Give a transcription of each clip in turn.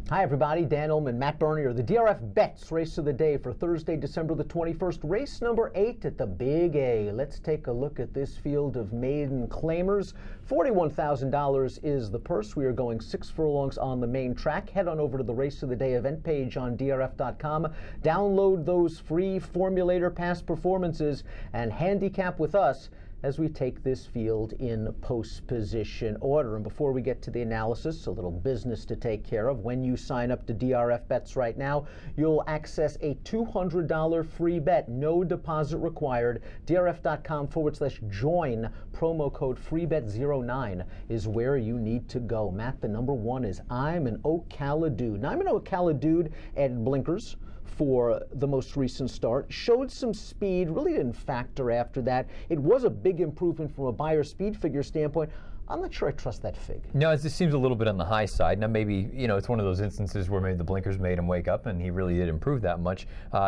Hi everybody, Dan Illman, Matt Bernier, the DRF Bets Race of the Day for Thursday, December the 21st, race number 8 at the Big A. Let's take a look at this field of maiden claimers. $41,000 is the purse. We are going 6 furlongs on the main track. Head on over to the Race of the Day event page on DRF.com. Download those free Formulator past performances and handicap with us as we take this field in post-position order. And before we get to the analysis, a little business to take care of. When you sign up to DRF Bets right now, you'll access a $200 free bet, no deposit required. DRF.com/join, promo code FREEBET09 is where you need to go. Matt, the number one is I'm an Ocala Dude. Now, I'm an Ocala Dude at blinkers for the most recent start. Showed some speed, really didn't factor after that. It was a big improvement from a buyer speed figure standpoint. I'm not sure I trust that fig. No, it just seems a little bit on the high side. Now maybe, it's one of those instances where maybe the blinkers made him wake up and he really did improve that much.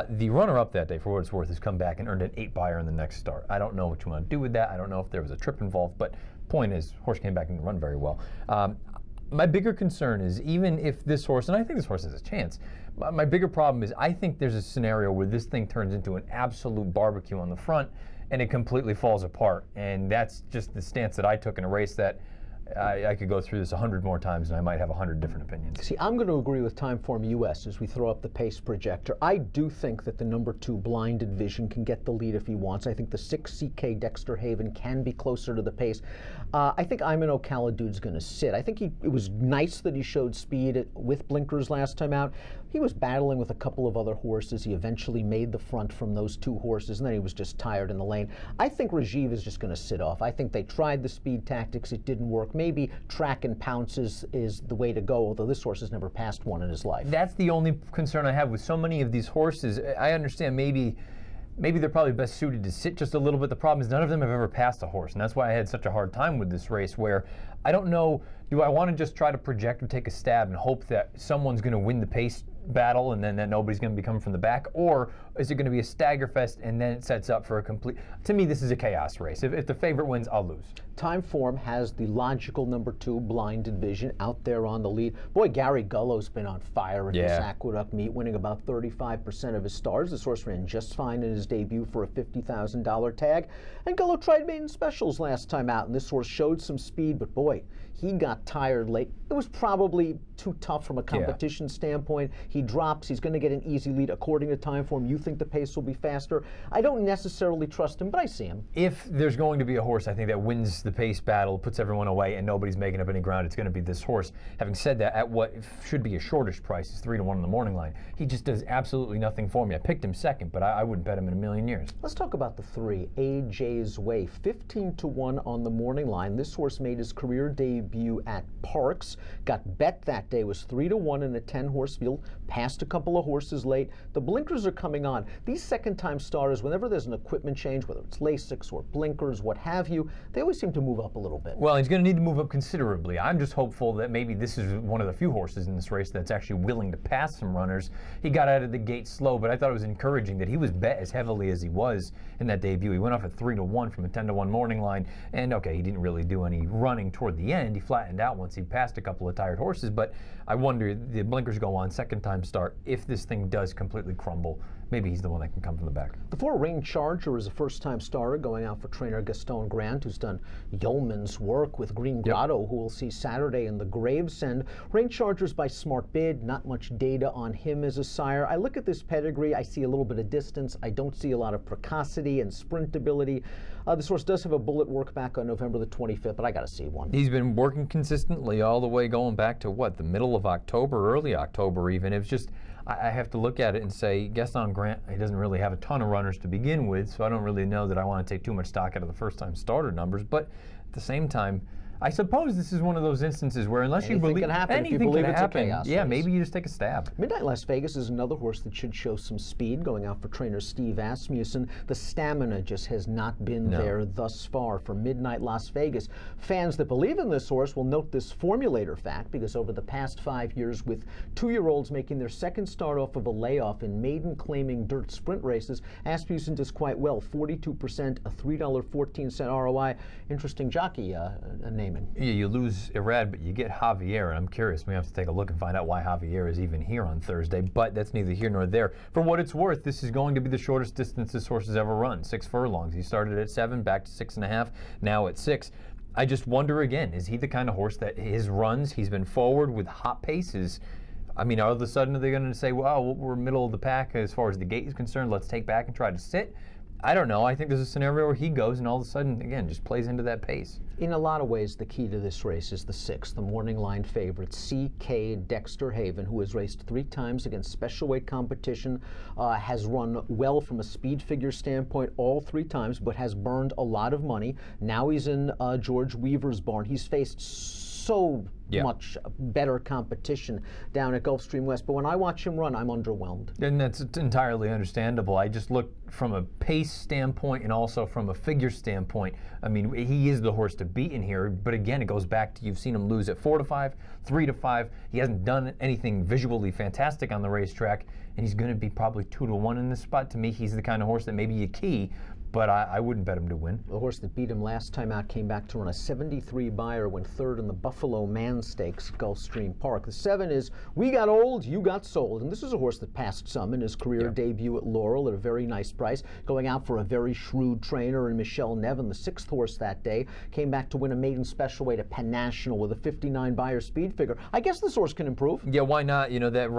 The runner-up that day, for what it's worth, has come back and earned an 8 buyer in the next start. I don't know what you want to do with that. I don't know if there was a trip involved, but point is, horse came back and run very well. My bigger concern is, even if this horse, and I think this horse has a chance, my bigger problem is I think there's a scenario where this thing turns into an absolute barbecue on the front and it completely falls apart. And that's just the stance that I took in a race that I could go through this 100 more times and I might have 100 different opinions. See, I'm going to agree with Timeform US as we throw up the pace projector. I do think that the number 2 Blinded Vision can get the lead if he wants. I think the 6 CK Dexter Haven can be closer to the pace. I think I'm an Ocala Dude's going to sit. I think it was nice that he showed speed with blinkers last time out. He was battling with a couple of other horses. He eventually made the front from those 2 horses, and then he was just tired in the lane. I think Rajiv is just going to sit off. I think they tried the speed tactics. It didn't work. Maybe track and pounces is the way to go, although this horse has never passed one in his life. That's the only concern I have with so many of these horses. I understand maybe they're probably best suited to sit just a little bit. The problem is none of them have ever passed a horse, and that's why I had such a hard time with this race, where I don't know, do I want to just try to project or take a stab and hope that someone's going to win the pace battle and then that nobody's going to be coming from the back, or is it going to be a stagger fest and then it sets up for a complete, to me this is a chaos race. If the favorite wins, I'll lose. Timeform has the logical number 2 Blinded Vision out there on the lead. Boy, Gary Gullo's been on fire at this Aqueduct meet, winning about 35% of his starts. This horse ran just fine in his debut for a $50,000 tag. And Gullo tried maiden specials last time out, and this horse showed some speed, but boy, he got tired late. It was probably too tough from a competition standpoint. He drops. He's going to get an easy lead. According to Timeform, you think the pace will be faster. I don't necessarily trust him, but I see him. If there's going to be a horse, I think, that wins the pace battle, puts everyone away, and nobody's making up any ground, it's going to be this horse. Having said that, at what should be a shortish price, is 3-1 in the morning line, he just does absolutely nothing for me. I picked him second, but I wouldn't bet him in a million years. Let's talk about the 3, AJ's Way. 15-1 on the morning line. This horse made his career debut at Parks. Got bet that day, was 3-1 in a 10-horse field. Passed a couple of horses late. The blinkers are coming on. These second-time starters, whenever there's an equipment change, whether it's LASIX or blinkers, what have you, they always seem to move up a little bit. Well, he's going to need to move up considerably. I'm just hopeful that maybe this is one of the few horses in this race that's actually willing to pass some runners. He got out of the gate slow, but I thought it was encouraging that he was bet as heavily as he was in that debut. He went off at 3-1 from a 10-1 morning line, and okay, he didn't really do any running toward the end. He flattened out once he passed a couple of tired horses, but I wonder, the blinkers go on, second-time start, if this thing does completely crumble, maybe he's the one that can come from the back. The 4 Rain Charger is a first-time starter going out for trainer Gaston Grant, who's done yeoman's work with Green Grotto, who we'll see Saturday in the Gravesend. Rain Charger's by Smart Bid, not much data on him as a sire. I look at this pedigree, I see a little bit of distance. I don't see a lot of precocity and sprintability. This horse does have a bullet work back on November the 25th, but I got to see one. He's been working consistently all the way going back to, what, the middle of October, early October even. It was just, I have to look at it and say, Gaston Grant, he doesn't really have a ton of runners to begin with, so I don't really know that I want to take too much stock out of the first-time starter numbers, but at the same time, I suppose this is one of those instances where unless you believe anything can happen, yeah, maybe you just take a stab. Midnight Las Vegas is another horse that should show some speed, going out for trainer Steve Asmussen. The stamina just has not been there thus far for Midnight Las Vegas. Fans that believe in this horse will note this formulator fact, because over the past 5 years, with 2-year-olds making their second start off of a layoff in maiden claiming dirt sprint races, Asmussen does quite well. 42%, a $3.14 ROI. Interesting jockey name Claiming. Yeah, you lose Irad, but you get Javier, and I'm curious. We have to take a look and find out why Javier is even here on Thursday, but that's neither here nor there. For what it's worth, this is going to be the shortest distance this horse has ever run, 6 furlongs. He started at 7, back to 6.5, now at 6. I just wonder again, is he the kind of horse that his runs, he's been forward with hot paces. I mean, all of a sudden are they going to say, well, we're middle of the pack as far as the gate is concerned, let's take back and try to sit? I don't know. I think there's a scenario where he goes and all of a sudden, again, just plays into that pace. In a lot of ways, the key to this race is the 6th, the morning line favorite, C.K. Dexter Haven, who has raced 3 times against special weight competition, has run well from a speed figure standpoint all 3 times, but has burned a lot of money. Now he's in George Weaver's barn. He's faced so much better competition down at Gulfstream West, but when I watch him run, I'm underwhelmed. And that's entirely understandable. I just look from a pace standpoint and also from a figure standpoint. I mean, he is the horse to beat in here, but again, it goes back to you've seen him lose at 4-5, 3-5. He hasn't done anything visually fantastic on the racetrack, and he's going to be probably 2-1 in this spot. To me, he's the kind of horse that maybe you key, but I wouldn't bet him to win. The horse that beat him last time out came back to run a 73 buyer, went 3rd in the Buffalo Man Stakes, Gulfstream Park. The 7 is We Got Old, You Got Sold. And this is a horse that passed some in his career debut at Laurel at a very nice price, going out for a very shrewd trainer in Michelle Nevin, the 6th horse that day. Came back to win a maiden special weight at Penn National with a 59 buyer speed figure. I guess this horse can improve. Yeah, why not? You know, that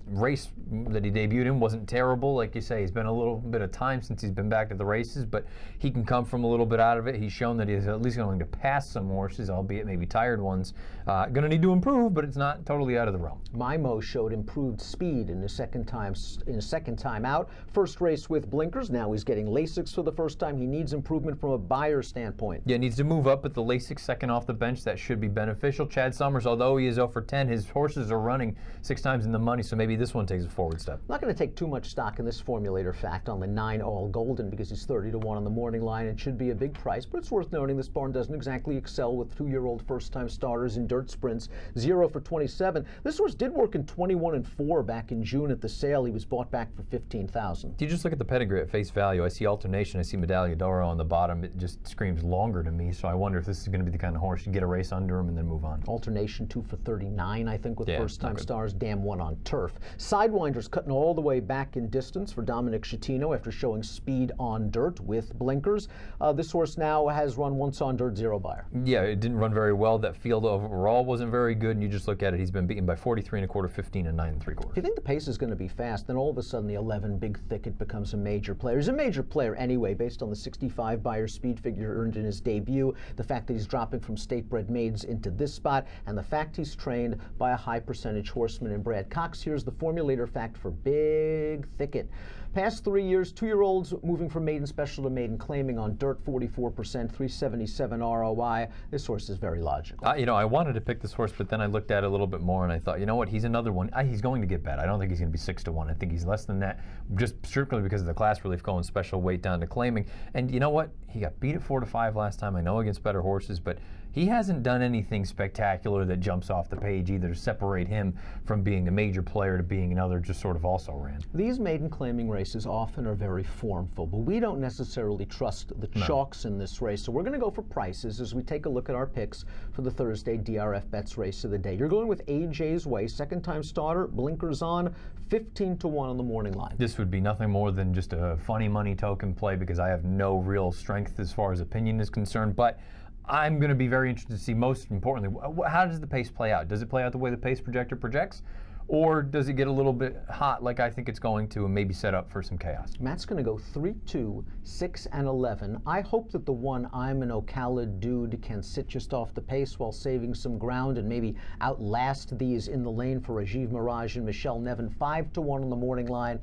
race that he debuted in wasn't terrible. Like you say, he's been a little bit of time since he's been back at the races, but he can come from a little bit out of it. He's shown that he's at least going to pass some horses, albeit maybe tired ones. Going to need to improve, but it's not totally out of the realm. Mimo showed improved speed in his second time out. First race with blinkers. Now he's getting Lasix for the first time. He needs improvement from a buyer standpoint. Yeah, needs to move up, but the Lasix second off the bench, that should be beneficial. Chad Summers, although he is 0 for 10, his horses are running 6 times in the money, so maybe this one takes a forward step. I'm not going to take too much stock in this formulator fact on the 9 All Golden because he's 30-1 on the morning line and should be a big price, but it's worth noting this barn doesn't exactly excel with 2-year-old first-time starters in dirt sprints. 0 for 27. This horse did work in 21-4 back in June at the sale. He was bought back for $15,000. You just look at the pedigree at face value. I see alternation. I see Medaglia d'Oro on the bottom. It just screams longer to me, so I wonder if this is going to be the kind of horse you get a race under him and then move on. Alternation 2 for 39, I think, with first-time stars. Dam 1 on turf. Sidewinder's cutting all the way back in distance for Dominic Schettino after showing speed on dirt with blinkers. This horse now has run once on dirt, 0 buyer. Yeah, it didn't run very well. That field overall wasn't very good, and you just look at it, he's been beaten by 43.25, 15, and 9.75. If you think the pace is going to be fast, then all of a sudden the 11 Big Thicket becomes a major player. He's a major player anyway, based on the 65 buyer speed figure earned in his debut, the fact that he's dropping from state-bred maids into this spot, and the fact he's trained by a high-percentage horseman in Brad Cox. Here's the formulator fact for Big Thicket. Past 3 years, 2-year-olds moving from maiden special to maiden claiming on dirt, 44%, 377 ROI. This horse is very logical. You know, I wanted to pick this horse, but then I looked at it a little bit more and I thought, you know what, he's another one. He's going to get bet. I don't think he's going to be 6-1. I think he's less than that, just strictly because of the class relief going special weight down to claiming. And you know what? He got beat at 4-5 last time. I know against better horses, but he hasn't done anything spectacular that jumps off the page either to separate him from being a major player to being another just sort of also ran. These maiden claiming races often are very formful, but we don't necessarily trust the chalks in this race. So we're going to go for prices as we take a look at our picks for the Thursday DRF Bets race of the day. You're going with AJ's Way, second-time starter, blinkers on, 15-1 on the morning line. This would be nothing more than just a funny money token play because I have no real strength as far as opinion is concerned, but I'm going to be very interested to see, most importantly, how does the pace play out? Does it play out the way the pace projector projects? Or does it get a little bit hot like I think it's going to and maybe set up for some chaos? Matt's going to go 3-2, 6, and 11. I hope that the one I'm an Ocala dude can sit just off the pace while saving some ground and maybe outlast these in the lane for Rajiv Mirage and Michelle Nevin. 5-1 on the morning line.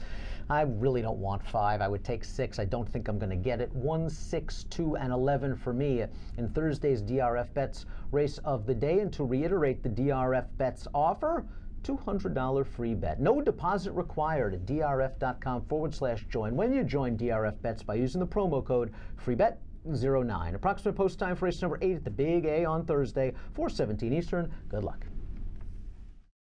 I really don't want 5. I would take 6. I don't think I'm going to get it. 1, 6, 2, and 11 for me in Thursday's DRF Bets race of the day. And to reiterate the DRF Bets offer, $200 free bet. No deposit required at drf.com/join when you join DRF Bets by using the promo code FREEBET09. Approximate post time for race number 8 at the Big A on Thursday, 4:17 Eastern. Good luck.